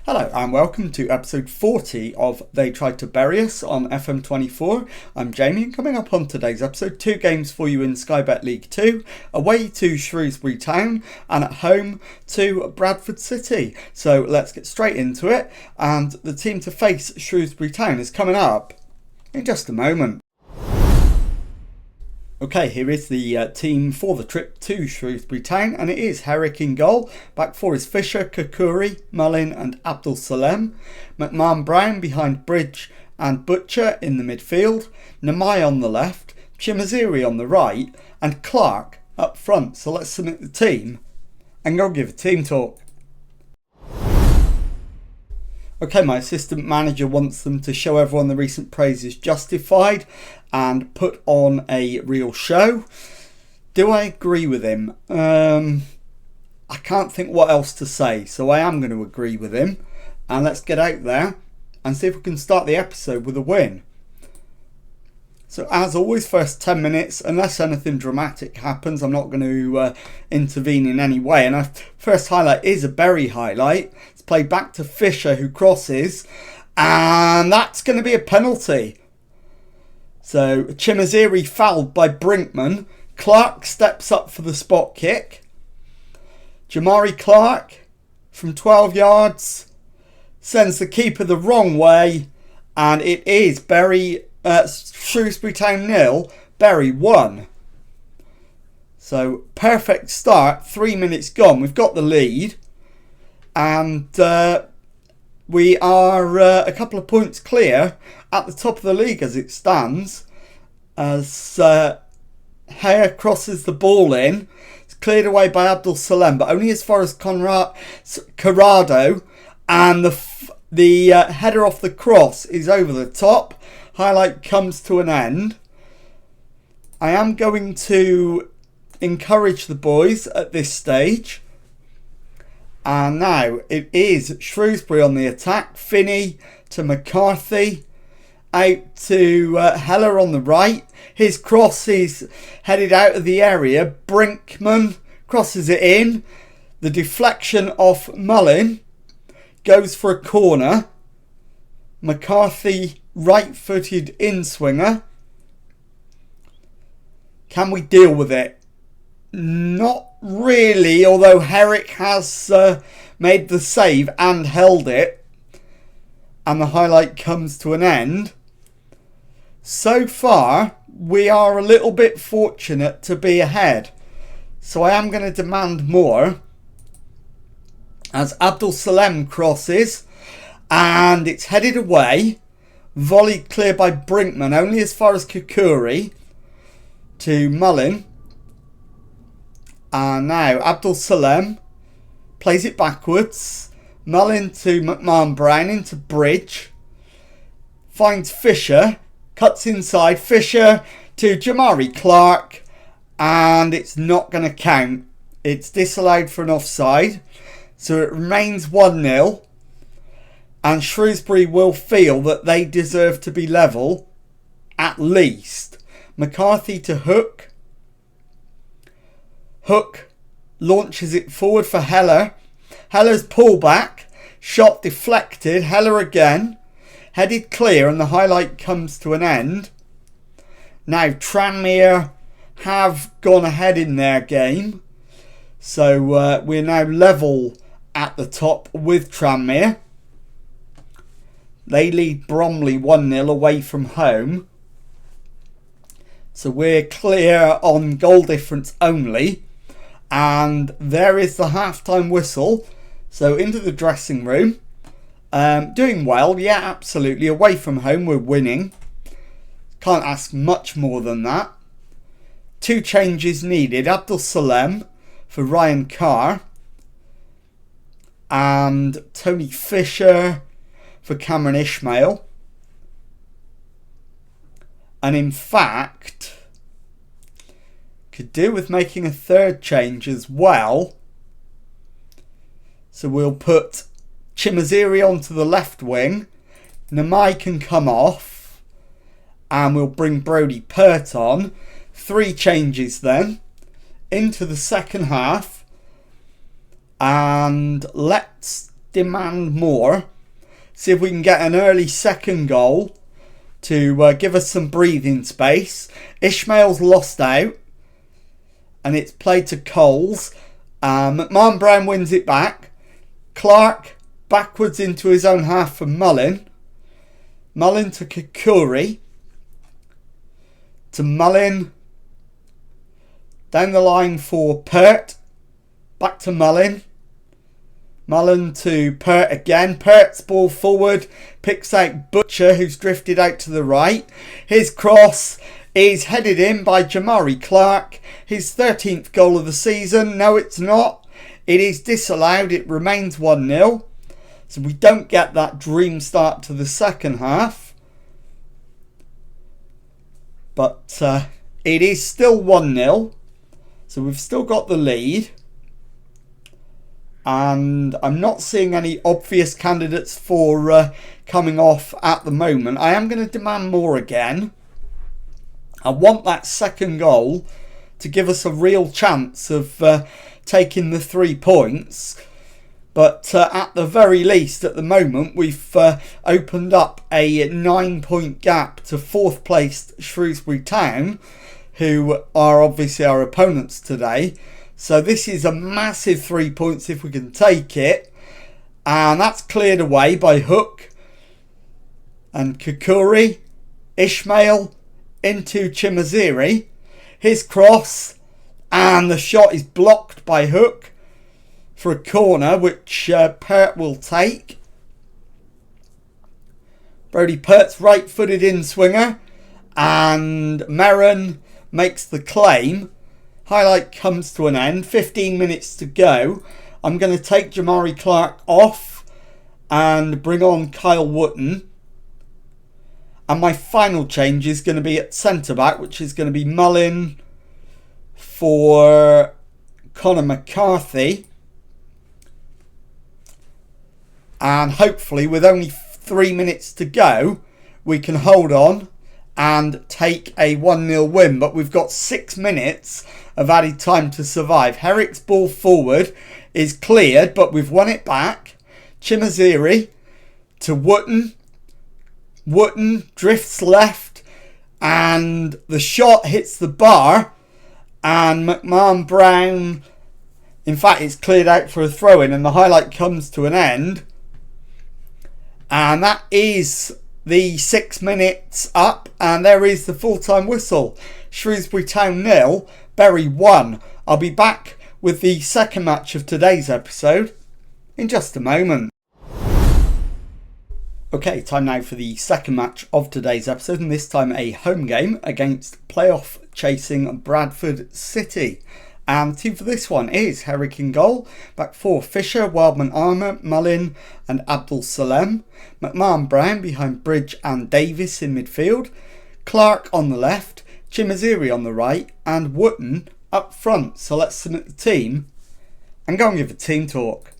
Hello and welcome to episode 40 of They Tried to Bury Us on FM24. I'm Jamie, and coming up on today's episode, 2 games for you in Sky Bet League 2, away to Shrewsbury Town and at home to Bradford City. So let's get straight into it, and the team to face Shrewsbury Town is coming up in just a moment. Okay, here is the team for the trip to Shrewsbury Town, and it is Herrick in goal. Back four is Fisher, Kukuri, Mullin and Abdul Salem. McMahon Brown behind Bridge and Butcher in the midfield. Namai on the left, Chimaziri on the right and Clark up front. So let's submit the team and go give a team talk. Okay, my assistant manager wants them to show everyone the recent praise is justified and put on a real show. Do I agree with him? I can't think what else to say, so I am going to agree with him. And let's get out there and see if we can start the episode with a win. So as always, first 10 minutes, unless anything dramatic happens, I'm not going to intervene in any way. And our first highlight is a Berry highlight. It's played back to Fisher, who crosses, and that's going to be a penalty. So Chimaziri fouled by Brinkman. Clark steps up for the spot kick. Jamari Clark from 12 yards sends the keeper the wrong way, and it is Shrewsbury Town 0, Bury 1. So perfect start, 3 minutes gone. We've got the lead, and we are a couple of points clear at the top of the league as it stands. As Hare crosses the ball in, it's cleared away by Abdul Salem, but only as far as Corrado, and the header off the cross is over the top. Highlight comes to an end. I am going to encourage the boys at this stage. And now it is Shrewsbury on the attack. Finney to McCarthy. Out to Heller on the right. His cross is headed out of the area. Brinkman crosses it in. The deflection off Mullin goes for a corner. McCarthy right-footed in-swinger. Can we deal with it? Not really, although Herrick has made the save and held it. And the highlight comes to an end. So far, we are a little bit fortunate to be ahead. So I am going to demand more. As Abdul Salem crosses, and it's headed away. Volleyed clear by Brinkman, only as far as Kukuri to Mullin. And now Abdul Salem plays it backwards. Mullin to McMahon Brown into Bridge. Finds Fisher. Cuts inside. Fisher to Jamari Clark. And it's not going to count. It's disallowed for an offside. So it remains 1-0. And Shrewsbury will feel that they deserve to be level, at least. McCarthy to Hook. Hook launches it forward for Heller. Heller's pullback. Shot deflected. Heller again. Headed clear, and the highlight comes to an end. Now Tranmere have gone ahead in their game. So we're now level at the top with Tranmere. They lead Bromley 1-0 away from home. So we're clear on goal difference only. And there is the halftime whistle. So into the dressing room. Doing well, yeah, absolutely. Away from home, we're winning. Can't ask much more than that. 2 changes needed. Abdul Salem for Ryan Carr. And Tony Fisher for Cameron Ishmael. And in fact, could do with making a 3rd change as well. So we'll put Chimaziri onto the left wing. Namai can come off. And we'll bring Brodie Pert on. 3 changes then. Into the second half. And let's demand more. See if we can get an early second goal to give us some breathing space. Ishmael's lost out, and it's played to Coles. McMahon Brown wins it back. Clark backwards into his own half for Mullin. Mullin to Kikuri. To Mullin. Down the line for Pert. Back to Mullin. Mullin to Pert again. Pert's ball forward. Picks out Butcher, who's drifted out to the right. His cross is headed in by Jamari Clark. His 13th goal of the season. No, it's not. It is disallowed. It remains 1-0. So we don't get that dream start to the second half. But it is still 1-0. So we've still got the lead. And I'm not seeing any obvious candidates for coming off at the moment. I am going to demand more again. I want that second goal to give us a real chance of taking the 3 points. But at the very least, at the moment, we've opened up a 9-point gap to 4th placed Shrewsbury Town, who are obviously our opponents today. So this is a massive 3 points if we can take it. And that's cleared away by Hook and Kikuri. Ishmael into Chimaziri. His cross, and the shot is blocked by Hook for a corner, which Pert will take. Brody Pert's right-footed in-swinger, and Merron makes the claim. Highlight comes to an end. 15 minutes to go. I'm going to take Jamari Clark off and bring on Kyle Wotton. And my final change is going to be at centre-back, which is going to be Mullin for Connor McCarthy. And hopefully, with only 3 minutes to go, we can hold on and take a 1-0 win. But we've got 6 minutes of added time to survive. Herrick's ball forward is cleared, but we've won it back. Chimaziri to Wotton. Wotton drifts left, and the shot hits the bar, and McMahon Brown, in fact, it's cleared out for a throw-in, and the highlight comes to an end. And that is the 6 minutes up, and there is the full-time whistle. Shrewsbury Town 0, Bury 1. I'll be back with the second match of today's episode in just a moment. Okay, time now for the second match of today's episode, and this time a home game against playoff chasing Bradford City. And the team for this one is Herrick in goal, back four Fisher, Wildman Armour, Mullin and Abdul Salem, McMahon Brown behind Bridge and Davis in midfield, Clark on the left, Chimaziri on the right and Wotton up front. So let's submit the team and go and give a team talk.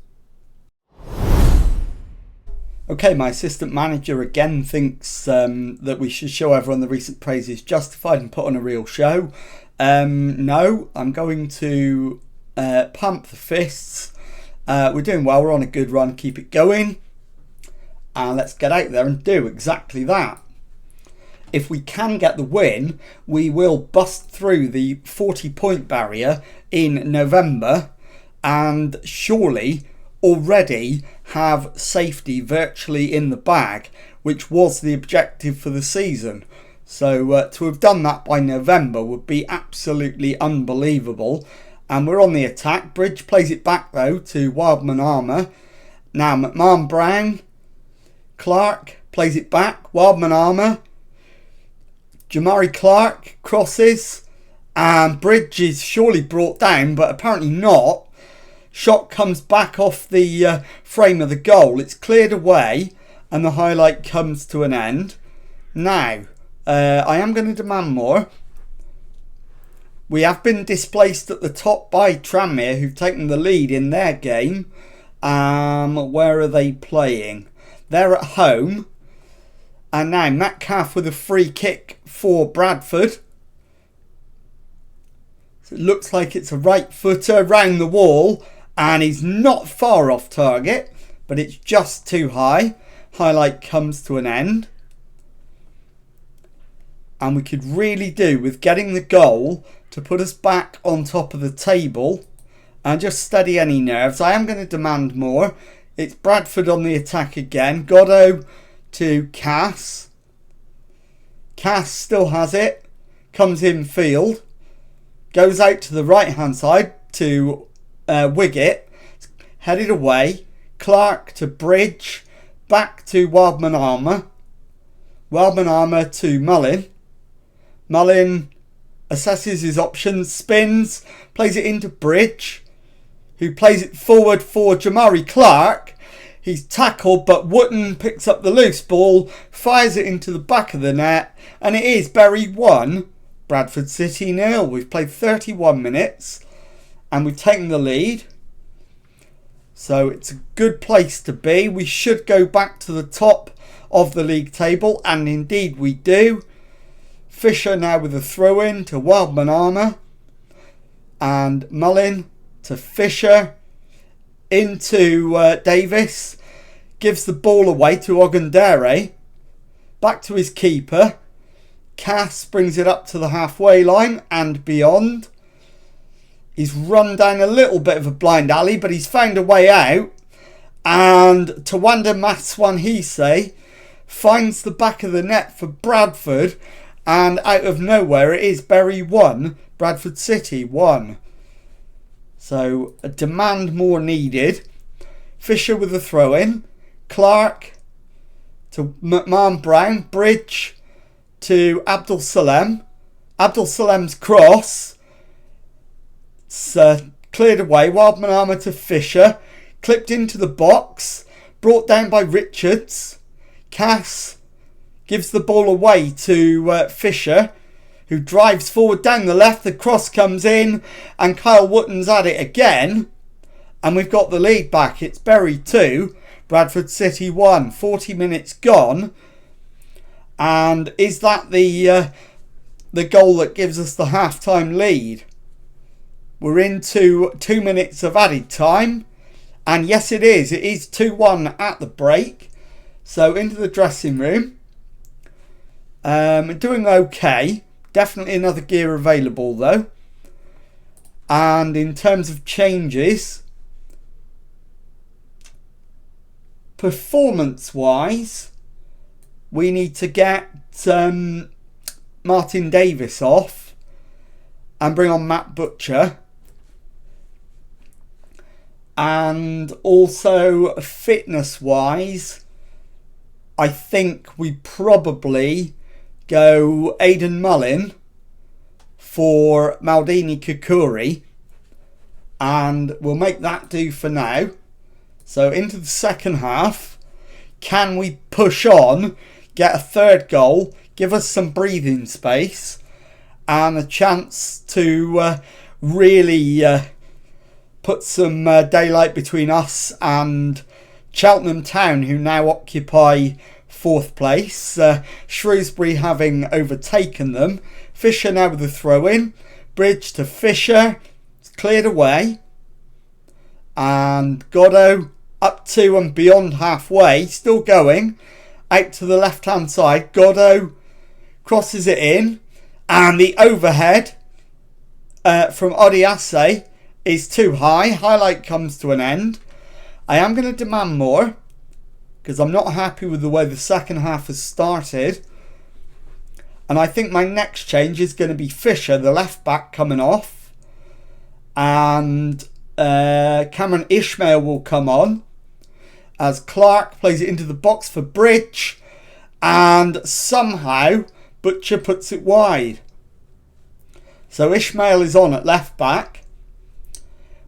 Okay, my assistant manager again thinks that we should show everyone the recent praise is justified and put on a real show. No, I'm going to pump the fists. We're doing well, we're on a good run, keep it going. And let's get out there and do exactly that. If we can get the win, we will bust through the 40-point barrier in November and surely already have safety virtually in the bag, which was the objective for the season. So to have done that by November would be absolutely unbelievable. And we're on the attack. Bridge plays it back though to Wildman Armour. Now McMahon Brown, Clark plays it back, Wildman Armour, Jamari Clark crosses, and Bridge is surely brought down, but apparently not. Shot comes back off the frame of the goal. It's cleared away and the highlight comes to an end. Now, I am going to demand more. We have been displaced at the top by Tranmere, who've taken the lead in their game. Where are they playing? They're at home. And now Metcalf with a free kick for Bradford. So it looks like it's a right footer round the wall. And he's not far off target. but it's just too high. Highlight comes to an end. And we could really do with getting the goal to put us back on top of the table and just steady any nerves. I am going to demand more. It's Bradford on the attack again. Goddo to Cass. Cass still has it. Comes in field. Goes out to the right hand side to Wiggett. Headed away. Clark to Bridge. Back to Wildman Armour. Wildman Armour to Mullin. Mullin assesses his options. Spins. Plays it into Bridge, who plays it forward for Jamari Clark. He's tackled, but Wootton picks up the loose ball, fires it into the back of the net, and it is Bury 1, Bradford City 0. We've played 31 minutes, and we've taken the lead. So it's a good place to be. We should go back to the top of the league table, and indeed we do. Fisher now with a throw-in to Wildman Armour, and Mullin to Fisher, into Davis, gives the ball away to Ogundere, back to his keeper. Cass brings it up to the halfway line and beyond. He's run down a little bit of a blind alley, but he's found a way out. And Tawanda Maswanhise finds the back of the net for Bradford, and out of nowhere it is Bury 1, Bradford City 1. So a demand more needed. Fisher with a throw in. Clark to McMahon Brown. Bridge to Abdul Salem. Abdul Salem's cross. It's cleared away. Wildman Armour to Fisher. Clipped into the box. Brought down by Richards. Cass gives the ball away to Fisher, who drives forward down the left. The cross comes in and Kyle Wootton's at it again. And we've got the lead back. It's Bury 2, Bradford City 1. 40 minutes gone. And is that the goal that gives us the half-time lead? We're into 2 minutes of added time. And yes, it is. It is 2-1 at the break. So into the dressing room. Doing okay. Definitely another gear available though. And in terms of changes, performance wise, we need to get Martin Davis off and bring on Matt Butcher. And also fitness wise, I think we probably go Aidan Mullin for Maldini Kukuri, and we'll make that do for now. So into the second half, can we push on, get a third goal, give us some breathing space and a chance to really put some daylight between us and Cheltenham Town, who now occupy 4th place. Shrewsbury having overtaken them. Fisher now with the throw in. Bridge to Fisher. It's cleared away. And Goddo up to and beyond halfway. Still going. Out to the left hand side. Goddo crosses it in. And the overhead from Odiase is too high. Highlight comes to an end. I am going to demand more, because I'm not happy with the way the second half has started. And I think my next change is going to be Fisher, the left back, coming off. And Cameron Ishmael will come on, as Clark plays it into the box for Bridge. And somehow Butcher puts it wide. So Ishmael is on at left back.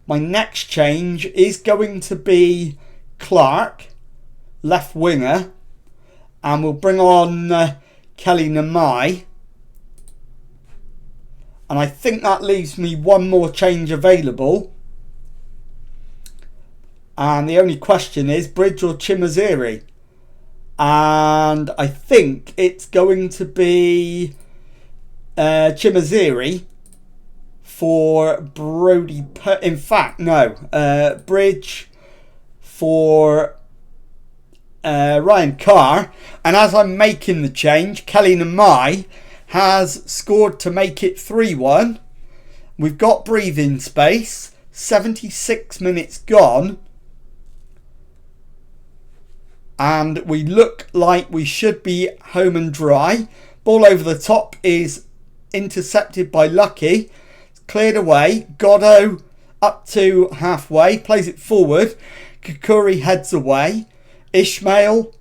My next change is going to be Clark, left winger, and we'll bring on Kelly Namai. And I think that leaves me one more change available. And the only question is Bridge or Chimaziri. And I think it's going to be Chimaziri for Brody. In fact, no. Bridge for Ryan Carr, and as I'm making the change, Kelly Namai has scored to make it 3-1. We've got breathing space. 76 minutes gone. And we look like we should be home and dry. Ball over the top is intercepted by Lucky. It's cleared away. Goddo up to halfway. Plays it forward. Kukuri heads away. Ishmael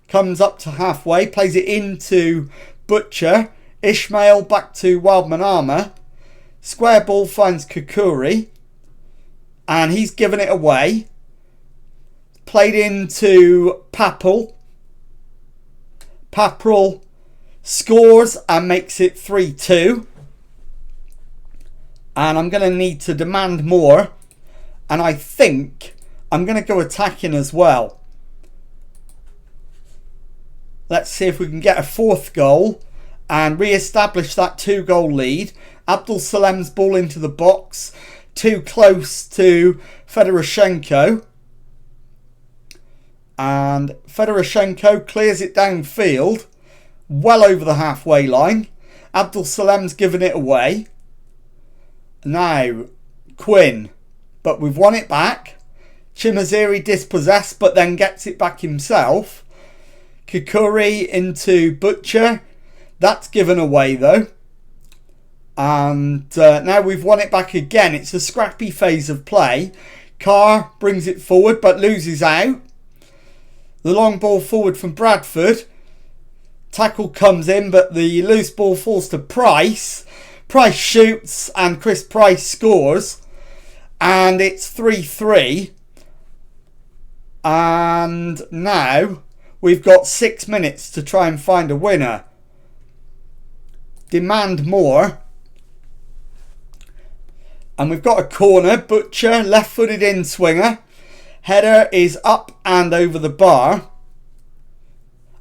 comes up to halfway. Plays it into Butcher. Ishmael back to Wildman Armour. Square ball finds Kukuri. And he's given it away. Played into Papel. Papel scores and makes it 3-2. And I'm going to need to demand more. And I think I'm going to go attacking as well. Let's see if we can get a fourth goal and re-establish that 2-goal lead. Abdul Salem's ball into the box. Too close to Fedoroshenko. And Fedoroshenko clears it downfield. Well over the halfway line. Abdul Salem's given it away. Now, Quinn. But we've won it back. Chimaziri dispossessed, but then gets it back himself. Kukuri into Butcher. That's given away though. And now we've won it back again. It's a scrappy phase of play. Carr brings it forward but loses out. The long ball forward from Bradford. Tackle comes in but the loose ball falls to Price. Price shoots and Chris Price scores. And it's 3-3. And now we've got 6 minutes to try and find a winner. Demand more. And we've got a corner. Butcher, left-footed in-swinger. Header is up and over the bar.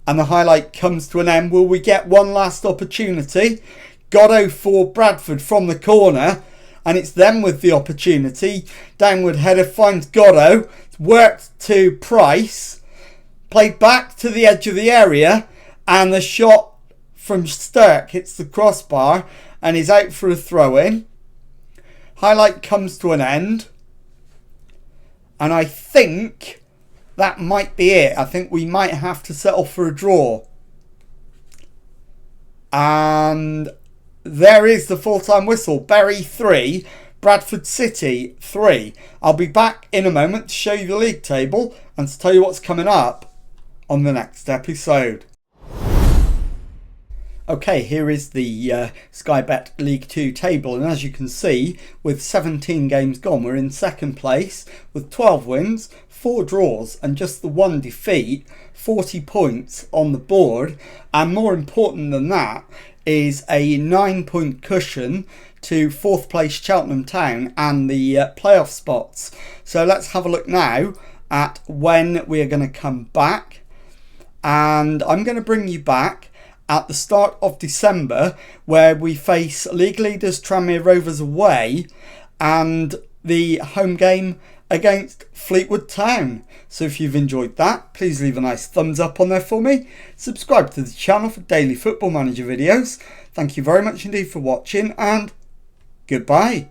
And the highlight comes to an end. Will we get one last opportunity? Goddo for Bradford from the corner. And it's them with the opportunity. Downward header finds Goddo. It's worked to Price. Played back to the edge of the area. And the shot from Sturck hits the crossbar. And is out for a throw-in. Highlight comes to an end. And I think that might be it. I think we might have to settle for a draw. And there is the full-time whistle. Bury 3, Bradford City 3. I'll be back in a moment to show you the league table and to tell you what's coming up on the next episode. Okay, here is the Sky Bet League 2 table, and as you can see, with 17 games gone, we're in second place with 12 wins, 4 draws and just the 1 defeat, 40 points on the board, and more important than that is a 9-point cushion to 4th place Cheltenham Town and the playoff spots. So let's have a look now at when we are going to come back, and I'm going to bring you back at the start of December, where we face league leaders Tranmere Rovers away and the home game against Fleetwood Town. So if you've enjoyed that, please leave a nice thumbs up on there for me. Subscribe to the channel for daily Football Manager videos. Thank you very much indeed for watching, and goodbye.